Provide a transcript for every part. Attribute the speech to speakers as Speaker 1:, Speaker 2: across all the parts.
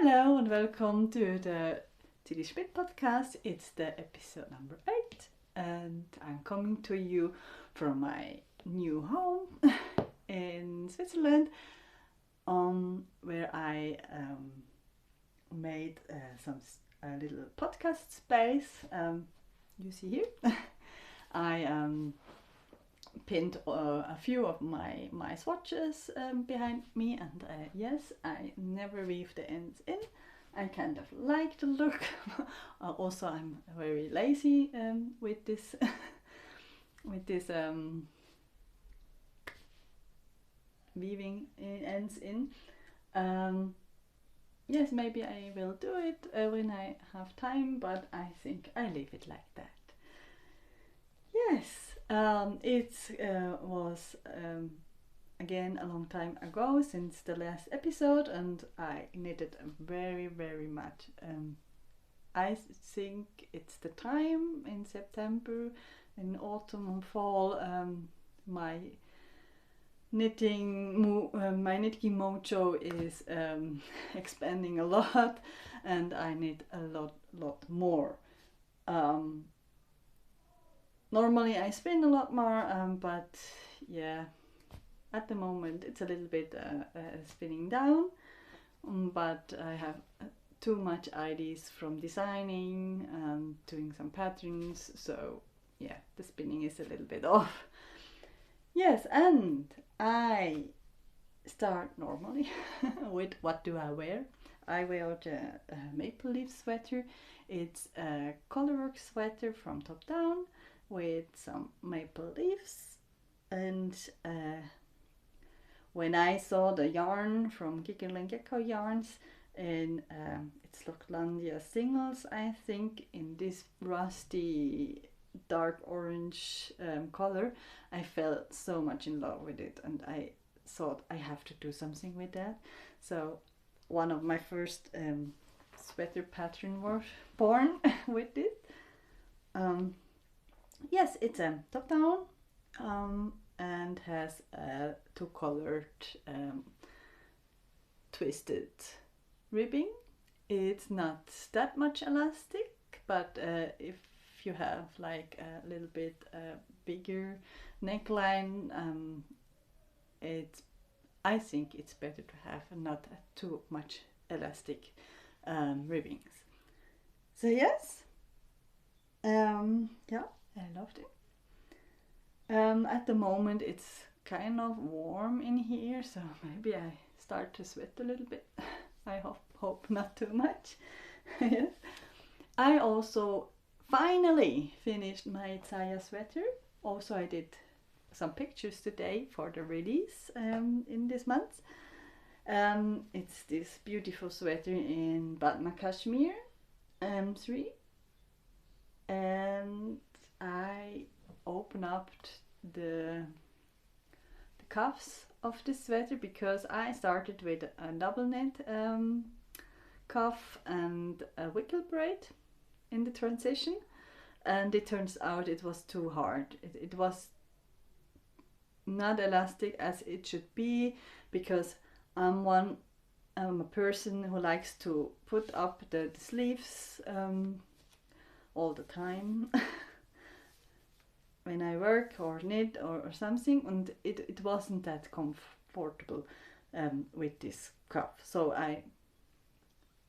Speaker 1: Hello and welcome to the Sidispinnt podcast. It's the episode number 8 and I'm coming to you from my new home in Switzerland where I made some little podcast space. You see here. I pinned a few of my swatches behind me, and yes, I never weave the ends in. I kind of like the look. Also, I'm very lazy with this weaving ends in. Yes, maybe I will do it when I have time, but I think I leave it like that. Yes, it was again a long time ago since the last episode, and I knitted very much. I think it's the time in September, in autumn and fall. My knitting mojo is expanding a lot, and I knit a lot more. Normally I spin a lot more, but yeah, at the moment it's a little bit spinning down, but I have too much ideas from designing and doing some patterns, so yeah, the spinning is a little bit off. Yes, and I start normally with what do I wear? I wear the maple leaf sweater. It's a colorwork sweater from top down with some maple leaves, and when I saw the yarn from Giggle and Gecko Yarns, and it's Locklandia Singles, I think, in this rusty dark orange color, I fell so much in love with it, and I thought I have to do something with that. So one of my first sweater pattern was born with it. Yes, it's a top down and has two colored twisted ribbing. It's not that much elastic, but if you have like a little bit bigger neckline, I think it's better to have not too much elastic ribbings. So yes, yeah, I loved it. At the moment it's kind of warm in here, so maybe I start to sweat a little bit. I hope not too much. Yes. I also finally finished my Panda Sweater. Also, I did some pictures today for the release in this month. It's this beautiful sweater in Batma Kashmir 3, and I open up the cuffs of this sweater because I started with a double knit cuff and a wickel braid in the transition, and it turns out it was too hard. It was not elastic as it should be, because I'm a person who likes to put up the sleeves all the time when I work or knit or something, and it wasn't that comfortable with this cuff. So I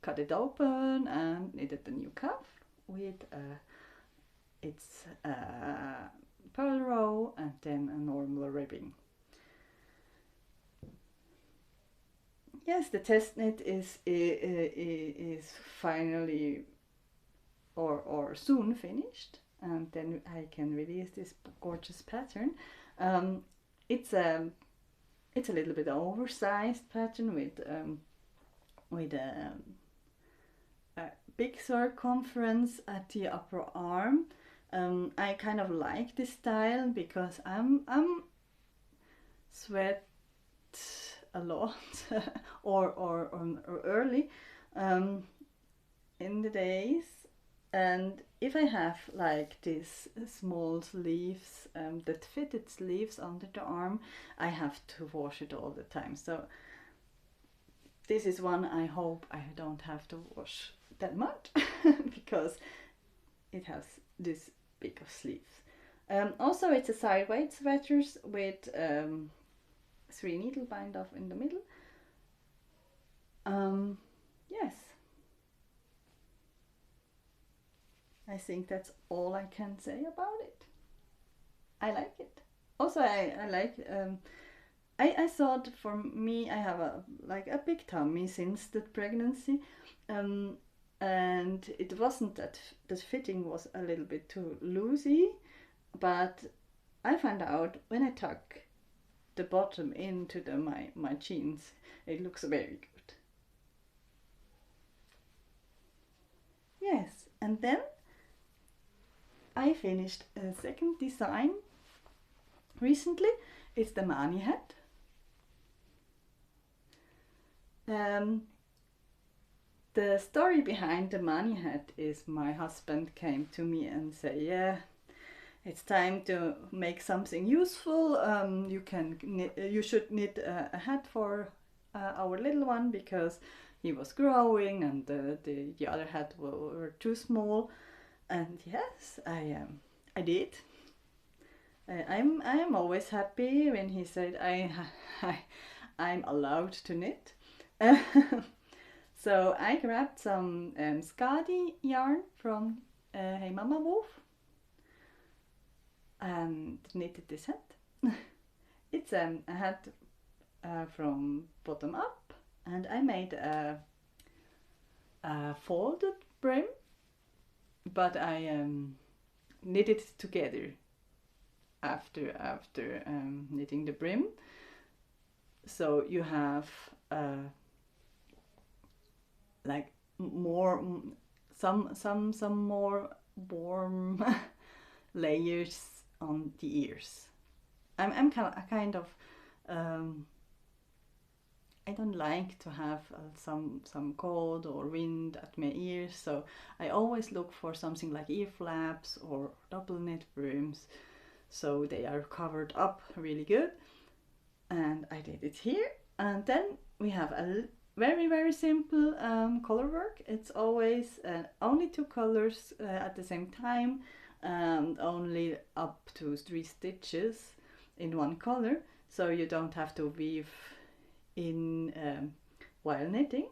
Speaker 1: cut it open and knitted a new cuff with its pearl row and then a normal ribbing. Yes, the test knit is finally or soon finished, and then I can release this gorgeous pattern. It's a little bit oversized pattern with a big circumference at the upper arm. I kind of like this style because I'm sweat a lot or early in the days, and if I have like these small sleeves, that fitted sleeves under the arm, I have to wash it all the time. So this is one I hope I don't have to wash that much because it has this big of sleeves. Also, it's a side-weight sweaters with 3 needle bind off in the middle. Yes, I think that's all I can say about it. I like it. Also, I like. I thought for me I have a big tummy since the pregnancy, and it wasn't that the fitting was a little bit too loosey, but I found out when I tuck the bottom into my jeans, it looks very good. Yes, and then I finished a second design recently. It's the mani hat. The story behind the mani hat is my husband came to me and said, yeah, it's time to make something useful. You should knit a hat for our little one because he was growing and the other hat were too small. And yes, I did. I'm always happy when he said I'm allowed to knit. So I grabbed some Skadi yarn from Hey Mama Wolf and knitted this hat. It's a hat from bottom up, and I made a folded brim, but I knitted it together after knitting the brim. So you have like more some more warm layers on the ears. I'm kind of I don't like to have some cold or wind at my ears, so I always look for something like ear flaps or double knit brims, so they are covered up really good. And I did it here, and then we have a very simple color work. It's always only 2 colors at the same time, and only up to 3 stitches in one color, so you don't have to weave in while knitting.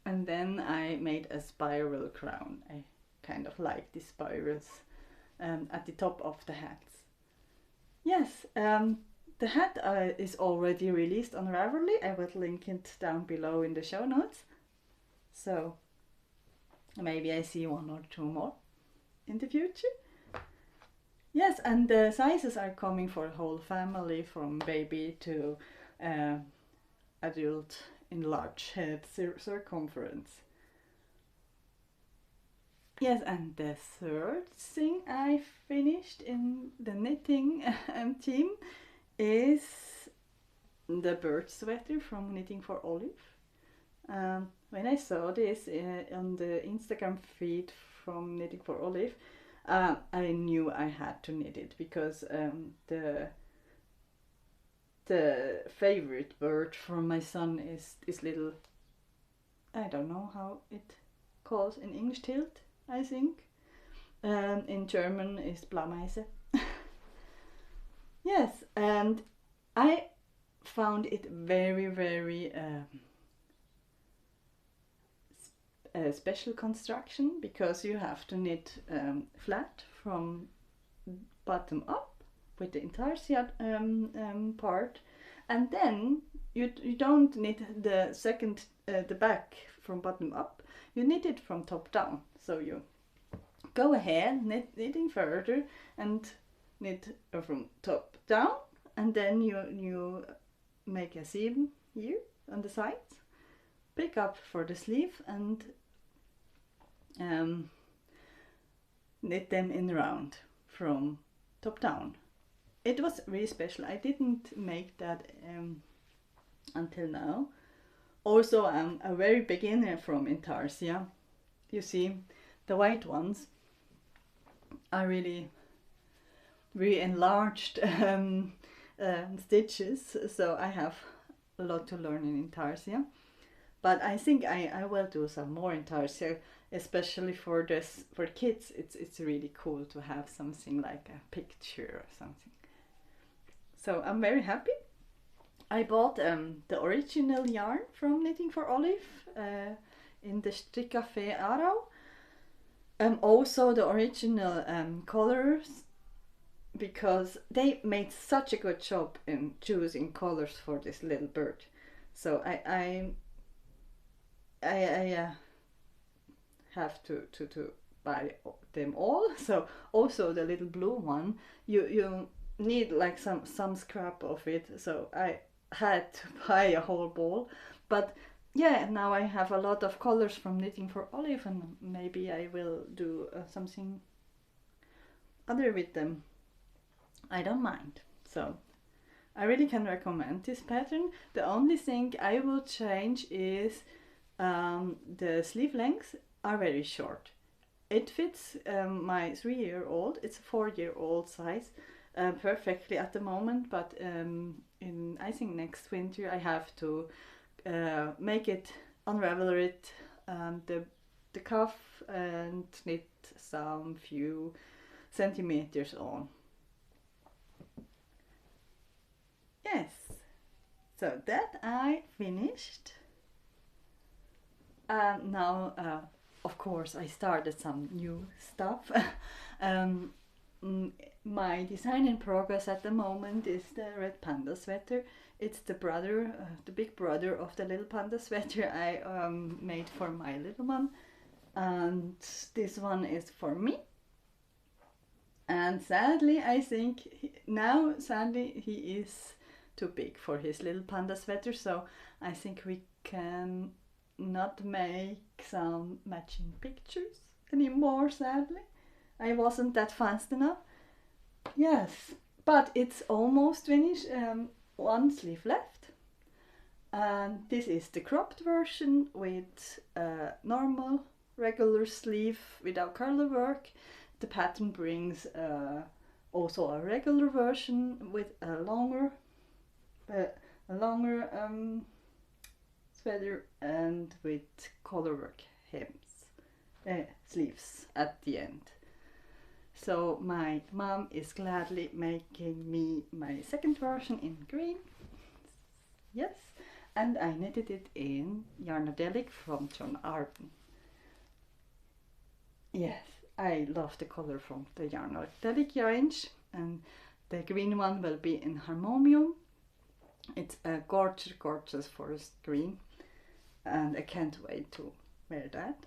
Speaker 1: And then I made a spiral crown. I kind of like the spirals at the top of the hats. Yes, the hat is already released on Ravelry. I will link it down below in the show notes. So maybe I see 1 or 2 more in the future. Yes, and the sizes are coming for the whole family, from baby to adult in large head circumference. Yes, and the third thing I finished in the knitting team is the bird sweater from Knitting for Olive. When I saw this on the Instagram feed from Knitting for Olive, I knew I had to knit it because the favorite bird for my son is this little, I don't know how it calls in English, tilt, I think. In German is Blaumeise. Yes, and I found it very special construction, because you have to knit flat from bottom up with the intarsia part, and then you don't knit the second the back from bottom up, you knit it from top down. So you go ahead knitting further and knit from top down, and then you make a seam here on the sides, pick up for the sleeve, and knit them in round from top down. It was really special. I didn't make that until now. Also, I'm a very beginner from intarsia. You see, the white ones are really enlarged stitches, so I have a lot to learn in intarsia. But I think I will do some more entire, so especially for this for kids, it's really cool to have something like a picture or something. So I'm very happy. I bought the original yarn from Knitting for Olive in the Strickcafé Aarau. Also the original colors, because they made such a good job in choosing colors for this little bird. So I have to buy them all. So also the little blue one, you need like some scrap of it. So I had to buy a whole ball, but yeah, now I have a lot of colors from Knitting for Olive, and maybe I will do something other with them. I don't mind. So I really can recommend this pattern. The only thing I will change is the sleeve lengths are very short. It fits my 3-year-old. It's a 4-year-old size perfectly at the moment, but in I think next winter I have to make it, unravel it, the cuff, and knit some few centimeters on. Yes, so that I finished. Now, of course, I started some new stuff. um, my design in progress at the moment is the red panda sweater. It's the brother, the big brother of the little panda sweater I made for my little one, and this one is for me. And sadly, I think sadly he is too big for his little panda sweater, so I think we can not make some matching pictures anymore, sadly. I wasn't that fast enough. Yes, but it's almost finished. One sleeve left. And this is the cropped version with a normal regular sleeve without color work. The pattern brings also a regular version with a longer sweater and with colorwork sleeves at the end. So my mom is gladly making me my second version in green. Yes, and I knitted it in Yarnadelic from John Arden. Yes, I love the color from the Yarnadelic range, and the green one will be in Harmonium. It's a gorgeous forest green, and I can't wait to wear that.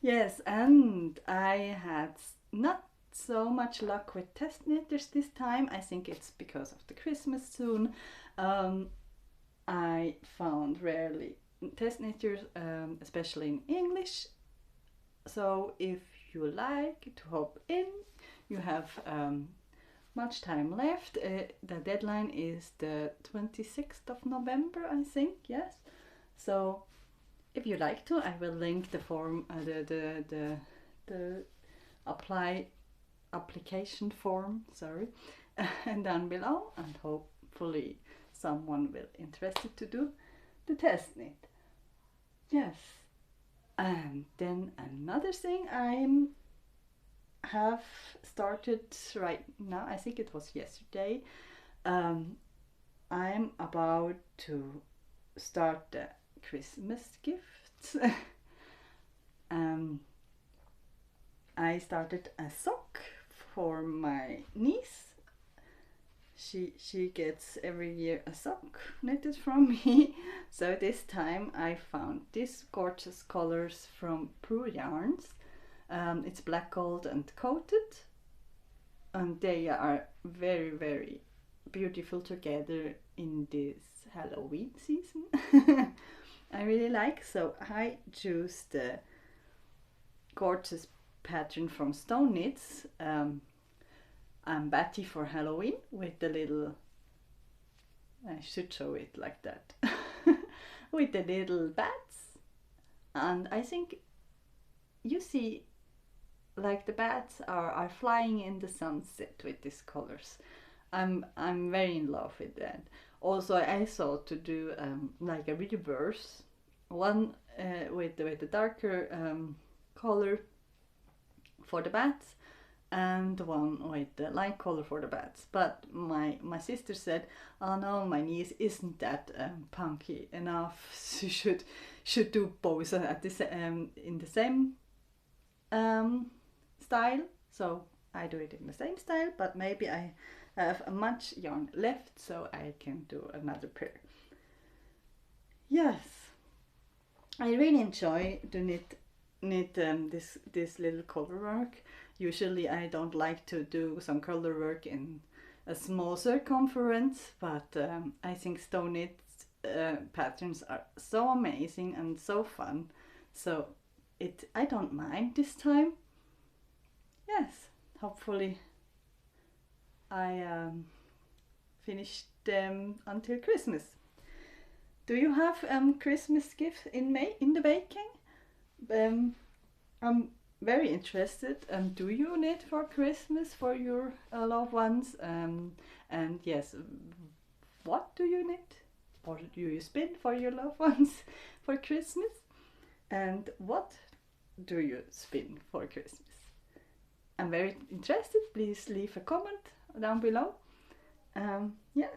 Speaker 1: Yes, and I had not so much luck with test knitters this time. I think it's because of the Christmas soon. I found rarely test knitters, especially in English. So if you like to hop in, you have much time left. The deadline is the 26th of November, I think. Yes. So if you like to, I will link the form, the application form, sorry, and down below, and hopefully someone will interested to do the test knit. Yes. And then another thing I have started right now, I think it was yesterday, I'm about to start the Christmas gifts. I started a sock for my niece. She gets every year a sock knitted from me. So this time I found these gorgeous colors from Prue Yarns. It's black, gold and coated, and they are very beautiful together in this Halloween season. I really like, so I choose the gorgeous pattern from Stone Knits. I'm Batty for Halloween with the little, I should show it like that, with the little bats, and I think you see like the bats are flying in the sunset with these colors. I'm very in love with that. Also, I thought to do like a reverse one with the darker color for the bats, and one with the light color for the bats. But my sister said, "Oh no, my niece isn't that punky enough. She should do both at this in the same style." So I do it in the same style, but maybe I have a much yarn left, so I can do another pair. Yes, I really enjoy to knit this little color work. Usually I don't like to do some color work in a small circumference, but I think stone knit patterns are so amazing and so fun. So I don't mind this time. Yes, hopefully I finish them until Christmas. Do you have Christmas gifts in the baking? I'm very interested. Do you knit for Christmas for your loved ones? And yes, what do you knit? Or do you spin for your loved ones for Christmas? And what do you spin for Christmas? I'm very interested. Please leave a comment down below. Yes,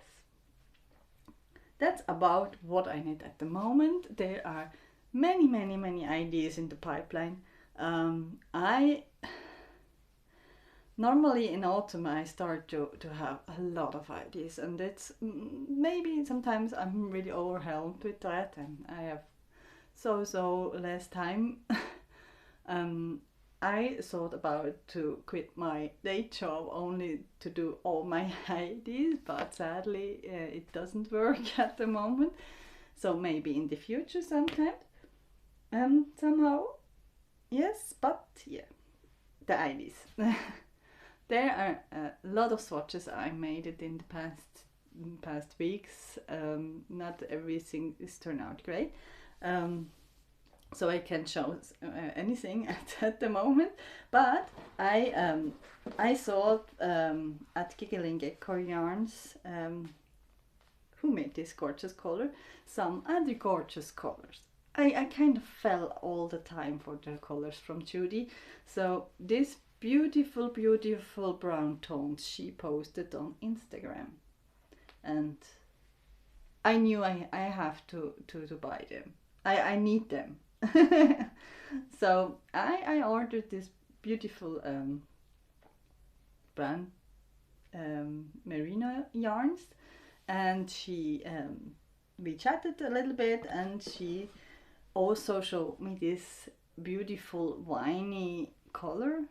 Speaker 1: that's about what I knit at the moment. There are many ideas in the pipeline. I normally in autumn I start to have a lot of ideas, and it's maybe sometimes I'm really overwhelmed with that, and I have so less time. I thought about to quit my day job only to do all my ideas, but sadly it doesn't work at the moment. So maybe in the future sometime. Somehow, yes, but yeah, the ideas. There are a lot of swatches I made it in the past weeks. Not everything is turned out great. So I can't show anything at the moment, but I saw at Giggling Gecko Yarns, who made this gorgeous color, some other gorgeous colors. I kind of fell all the time for the colors from Judy. So this beautiful brown tones she posted on Instagram, and I knew I have to buy them. I need them. So I ordered this beautiful brand merino yarns, and we chatted a little bit, and she also showed me this beautiful viney color,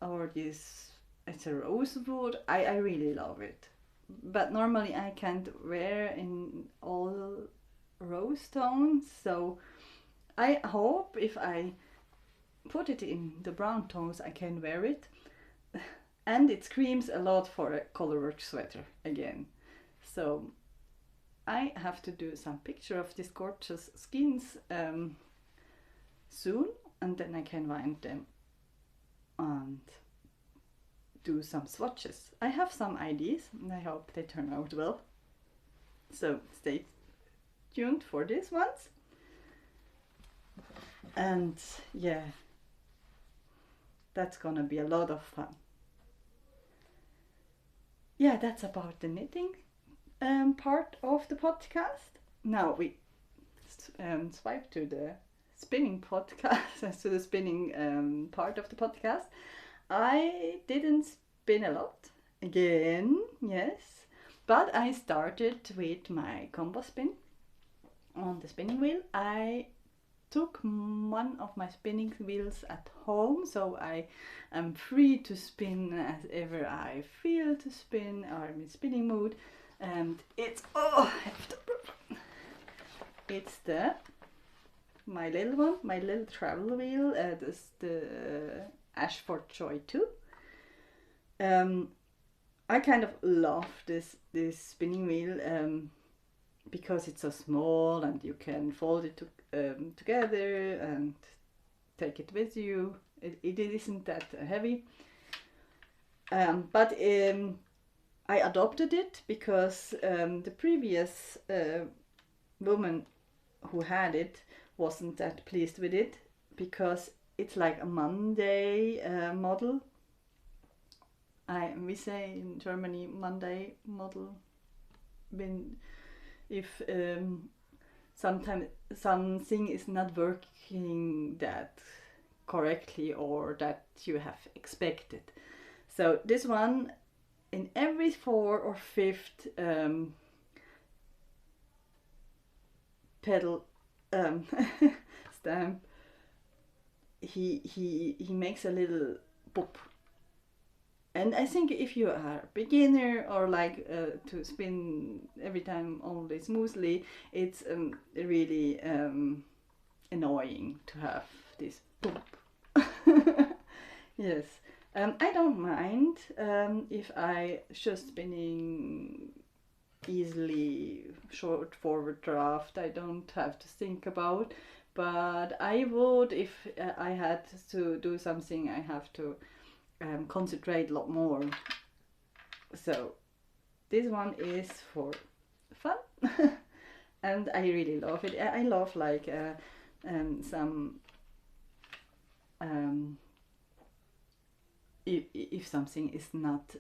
Speaker 1: or this, it's a rosewood. I really love it, but normally I can't wear in all rose tones, so I hope if I put it in the brown tones I can wear it. And it screams a lot for a colorwork sweater again, so I have to do some picture of these gorgeous skins soon, and then I can wind them and do some swatches. I have some ideas and I hope they turn out well, so stay tuned for these ones. And yeah, that's gonna be a lot of fun. Yeah, that's about the knitting part of the podcast. Now we swipe to the spinning podcast, to the spinning part of the podcast. I didn't spin a lot again, yes, but I started with my combo spin on the spinning wheel. I took one of my spinning wheels at home, so I am free to spin as ever I feel to spin, or I'm in spinning mood. And it's it's my little one, my little travel wheel. This the Ashford Joy 2. I kind of love this spinning wheel because it's so small and you can fold it together and take it with you. It isn't that heavy, but I adopted it because the previous woman who had it wasn't that pleased with it, because it's like a Monday model. We say in Germany Monday model when if sometimes something is not working that correctly or that you have expected. So this one, in every 4th or 5th pedal stamp, he makes a little boop. And I think if you are a beginner or like to spin every time only smoothly, it's really annoying to have this boop. Yes, I don't mind if I just spinning easily short forward draft. I don't have to think about, but I would, if I had to do something, I have to concentrate a lot more. So this one is for fun. And I really love it. I love like some if something is not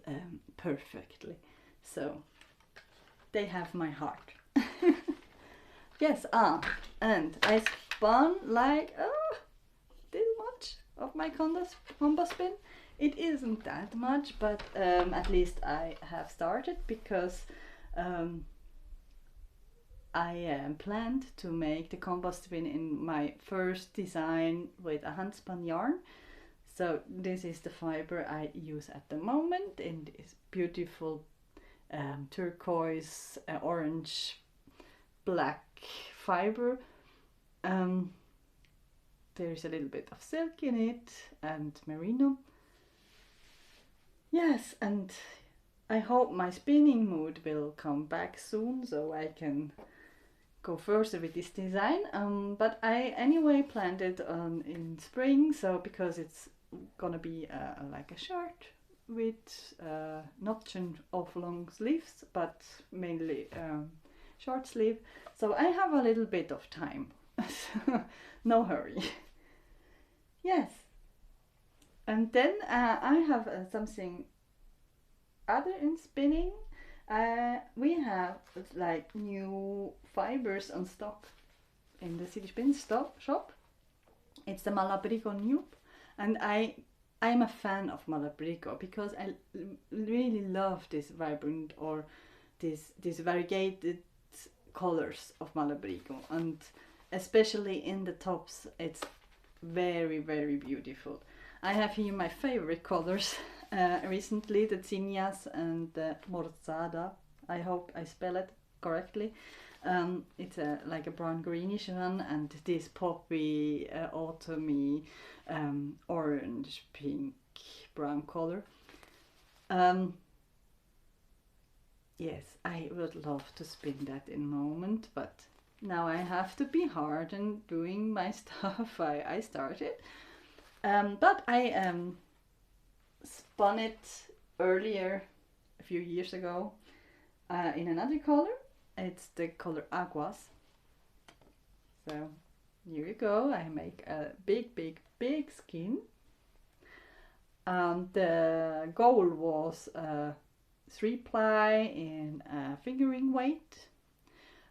Speaker 1: perfectly, so they have my heart. Yes, and I spun like this much of my combo spin. It isn't that much, but at least I have started, because I planned to make the combo spin in my first design with a handspun yarn. So this is the fiber I use at the moment in this beautiful turquoise, orange, black fiber. There's a little bit of silk in it and merino. Yes, and I hope my spinning mood will come back soon so I can go further with this design. But I anyway planned it in spring, so because it's gonna be like a shirt with not of long sleeves, but mainly short sleeve. So I have a little bit of time. No hurry. Yes. And then I have something other in spinning. We have like new fibers on stock in the Sidispinnt shop. It's the Malabrigo Noob, and I'm a fan of Malabrigo because I really love this vibrant or this variegated colors of Malabrigo, and especially in the tops it's very, very beautiful. I have here my favorite colors recently, the zinnias and the morzada. I hope I spell it correctly. It's like a brown greenish one, and this poppy autumny orange, pink, brown color. Yes, I would love to spin that in a moment, but now I have to be hard and doing my stuff I started. But I spun it earlier, a few years ago, in another color. It's the color Aguas. So here you go. I make a big, big, big skin. The goal was 3-ply in fingering weight,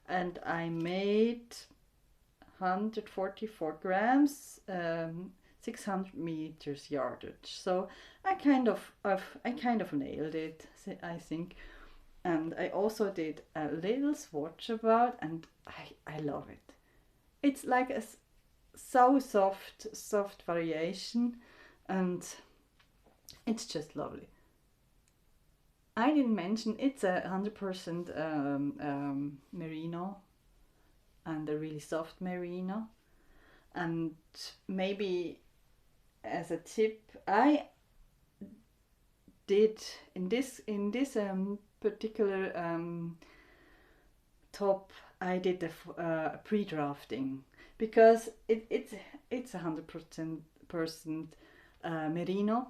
Speaker 1: and I made 144 grams, 600 meters yardage. So I kind of nailed it, I think. And I also did a little swatch about, and I love it. It's like a so soft variation, and it's just lovely. I didn't mention it's 100% merino, and a really soft merino. And maybe as a tip, I did in this particular top, I did the pre-drafting, because it's 100% merino,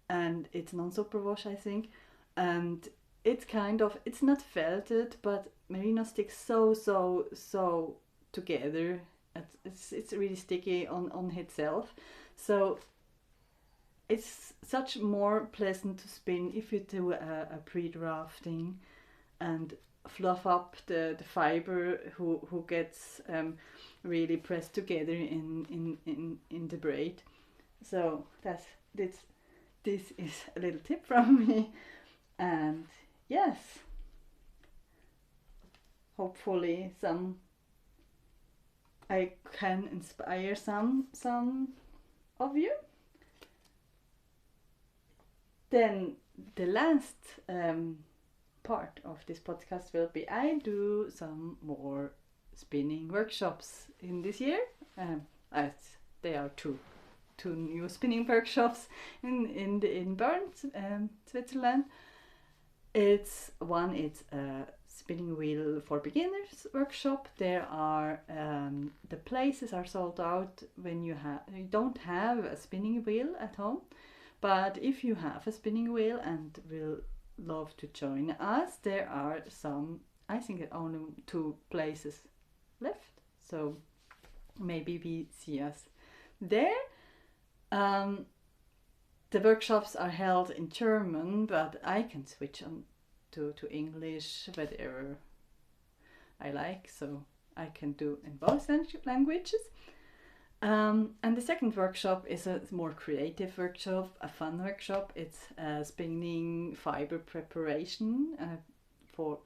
Speaker 1: and it's non-superwash, I think, and it's not felted, but merino sticks so together. It's really sticky on itself, so it's such more pleasant to spin if you do a pre-drafting and fluff up the fiber who gets really pressed together in the braid. So this is a little tip from me, and yes, hopefully I can inspire some of you. Then the last part of this podcast will be I do some more spinning workshops in this year. There are two new spinning workshops in Bern, Switzerland. It's a spinning wheel for beginners workshop. There are the places are sold out when you don't have a spinning wheel at home. But if you have a spinning wheel and will love to join us, there are I think only 2 places left. So maybe we see us there. The workshops are held in German, but I can switch on to English, whatever I like. So I can do in both languages. And the second workshop is a more creative workshop, a fun workshop. It's spinning fiber preparation for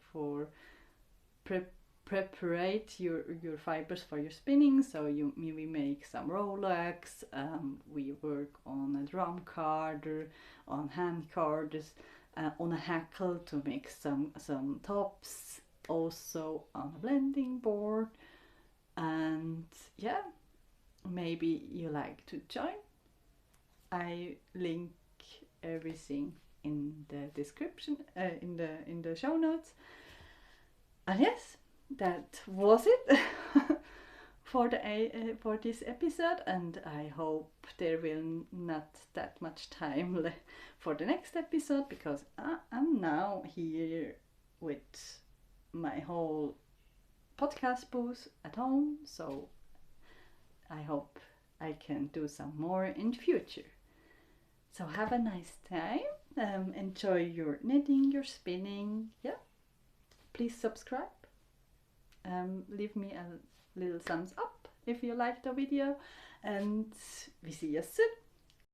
Speaker 1: preparate your fibers for your spinning. So we make some Rolex, we work on a drum carder, on hand carders, on a hackle to make some tops, also on a blending board. And yeah, maybe you like to join. I link everything in the description, in the show notes. And yes, that was it for this episode, and I hope there will not that much time left for the next episode, because I'm now here with my whole podcast booth at home, so I hope I can do some more in the future. So have a nice time, enjoy your knitting, your spinning. Yeah, please subscribe, leave me a little thumbs up if you liked the video, and we see you soon.